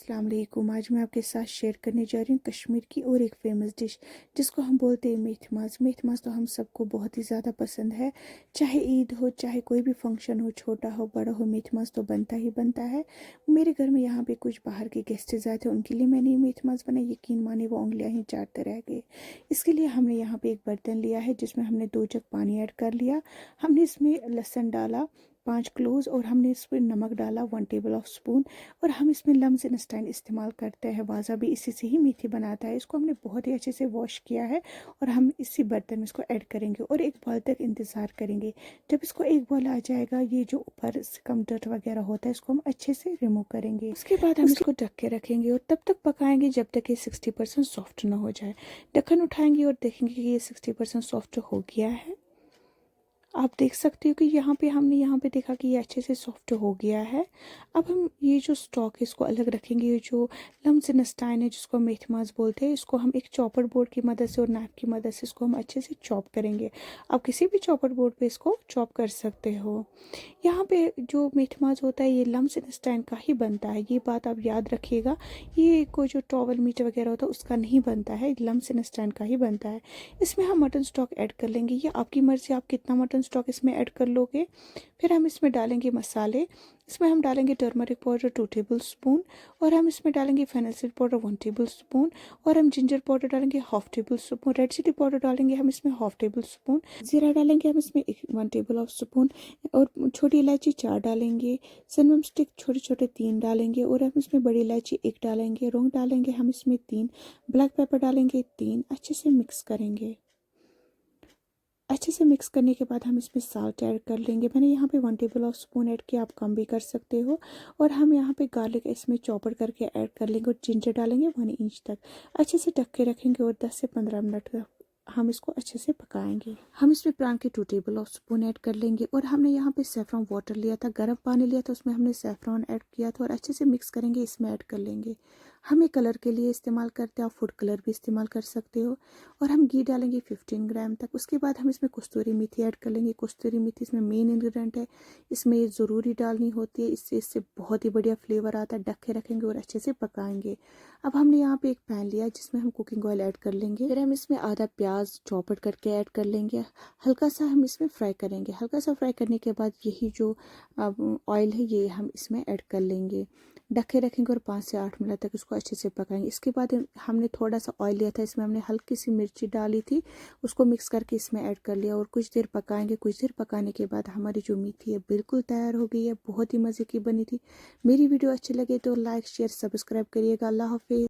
अस्सलाम वालेकुम। आज मैं आपके साथ शेयर करने जा रही हूँ कश्मीर की और एक फ़ेमस डिश जिसको हम बोलते हैं मेथी मास। मेथी मास तो हम सबको बहुत ही ज़्यादा पसंद है। चाहे ईद हो, चाहे कोई भी फंक्शन हो, छोटा हो बड़ा हो, मेथी मास तो बनता ही बनता है। मेरे घर में यहाँ पे कुछ बाहर के गेस्ट्स आए थे, उनके लिए मैंने मेथी मास बनाई। यकीन माने वो उंगलियाँ ही चाटते रह गए। इसके लिए हमने यहाँ पे एक बर्तन लिया है जिसमें हमने 2 जग पानी ऐड कर लिया। हमने इसमें लहसुन डाला 5 क्लोव्स और हमने इसमें नमक डाला 1 टेबल ऑफ स्पून। और हम इसमें लम्स इंस्टाइन इस्तेमाल करते हैं। वाजा भी इसी से ही मेथी बनाता है। इसको हमने बहुत ही अच्छे से वॉश किया है और हम इसी बर्तन में इसको ऐड करेंगे और एक बॉल तक इंतज़ार करेंगे। जब इसको एक बॉल आ जाएगा, ये जो ऊपर से कम डट वगैरह होता है इसको हम अच्छे से रिमूव करेंगे। उसके बाद हम इसको ढक के रखेंगे और तब तक पकाएंगे जब तक ये 60% सॉफ्ट ना हो जाए। ढक्कन उठाएंगे और देखेंगे कि ये 60% सॉफ्ट हो गया है। आप देख सकते हो कि हमने यहाँ पे देखा कि ये अच्छे से सॉफ्ट हो गया है। अब हम ये जो स्टॉक है इसको अलग रखेंगे। ये जो लम्स इंस्टाइन है जिसको मेथी मास बोलते हैं, इसको हम एक चॉपर बोर्ड की मदद से और नाइफ की मदद से इसको हम अच्छे से चॉप करेंगे। आप किसी भी चॉपर बोर्ड पे इसको चॉप कर सकते हो। यहाँ पे जो मेथी मास होता है ये लम्स इंस्टाइन का ही बनता है, ये बात आप याद रखिएगा। ये कोई जो टॉवल मीट वगैरह होता है उसका नहीं बनता है, लम्स इंस्टाइन का ही बनता है। इसमें हम मटन स्टॉक ऐड कर लेंगे। ये आपकी मर्ज़ी, आप कितना मटन स्टॉक इसमें ऐड कर लोगे। फिर हम इसमें डालेंगे मसाले। इसमें हम डालेंगे टर्मरिक पाउडर 2 टेबल स्पून और हम इसमें डालेंगे फेनल पाउडर 1 टेबल स्पून और हम जिंजर पाउडर डालेंगे 1/2 tablespoon. Red chilli powder डालेंगे हम इसमें 1/2 टेबल स्पून। जीरा डालेंगे हम इसमें 1 टेबल ऑफ स्पून और छोटी इलायची 4 डालेंगे। सिनेमन स्टिक छोटे छोटे 3 डालेंगे और हम इसमें बड़ी इलायची 1 डालेंगे। लौंग डालेंगे हम इसमें 3, ब्लैक पेपर डालेंगे 3। अच्छे से मिक्स करेंगे। अच्छे से मिक्स करने के बाद हम इसमें साल्ट ऐड कर लेंगे। मैंने यहाँ पे 1 टेबल ऑफ स्पून ऐड किया, आप कम भी कर सकते हो। और हम यहाँ पे गार्लिक इसमें चॉपर करके ऐड कर लेंगे और जिंजर डालेंगे 1 इंच तक। अच्छे से ढक के रखेंगे और 10 से 15 मिनट तक हम इसको अच्छे से पकाएंगे। हम इसमें प्रान के 2 टेबल ऑफ स्पून ऐड कर लेंगे और हमने यहाँ पे सेफ्रॉन वाटर लिया था, गर्म पानी लिया था, उसमें हमने सेफ्रॉन ऐड किया था और अच्छे से मिक्स करेंगे। इसमें ऐड कर लेंगे। हम ये कलर के लिए इस्तेमाल करते हैं, आप फूड कलर भी इस्तेमाल कर सकते हो। और हम घी डालेंगे 15 ग्राम तक। उसके बाद हम इसमें कस्तूरी मेथी ऐड कर लेंगे। कस्तूरी मेथी इसमें मेन इंग्रेडिएंट है, इसमें ये ज़रूरी डालनी होती है, इससे बहुत ही बढ़िया फ्लेवर आता है। ढक के रखेंगे और अच्छे से पकाएंगे। अब हमने यहाँ पे एक पैन लिया जिसमें हम कुकिंग ऑयल ऐड कर लेंगे। फिर हम इसमें आधा प्याज चॉपर करके ऐड कर लेंगे। हल्का सा हम इसमें फ्राई करेंगे। हल्का सा फ्राई करने के बाद यही जो ऑयल है ये हम इसमें ऐड कर लेंगे। ढके रखेंगे और 5 से 8 मिनट तक इसको अच्छे से पकाएंगे। इसके बाद हमने थोड़ा सा ऑयल लिया था, इसमें हमने हल्की सी मिर्ची डाली थी, उसको मिक्स करके इसमें ऐड कर लिया और कुछ देर पकाएंगे। कुछ देर पकाने के बाद हमारी जो मेथी है बिल्कुल तैयार हो गई है। बहुत ही मज़े की बनी थी। मेरी वीडियो अच्छी लगे तो लाइक शेयर सब्सक्राइब करिएगा। अल्लाह हाफिज़।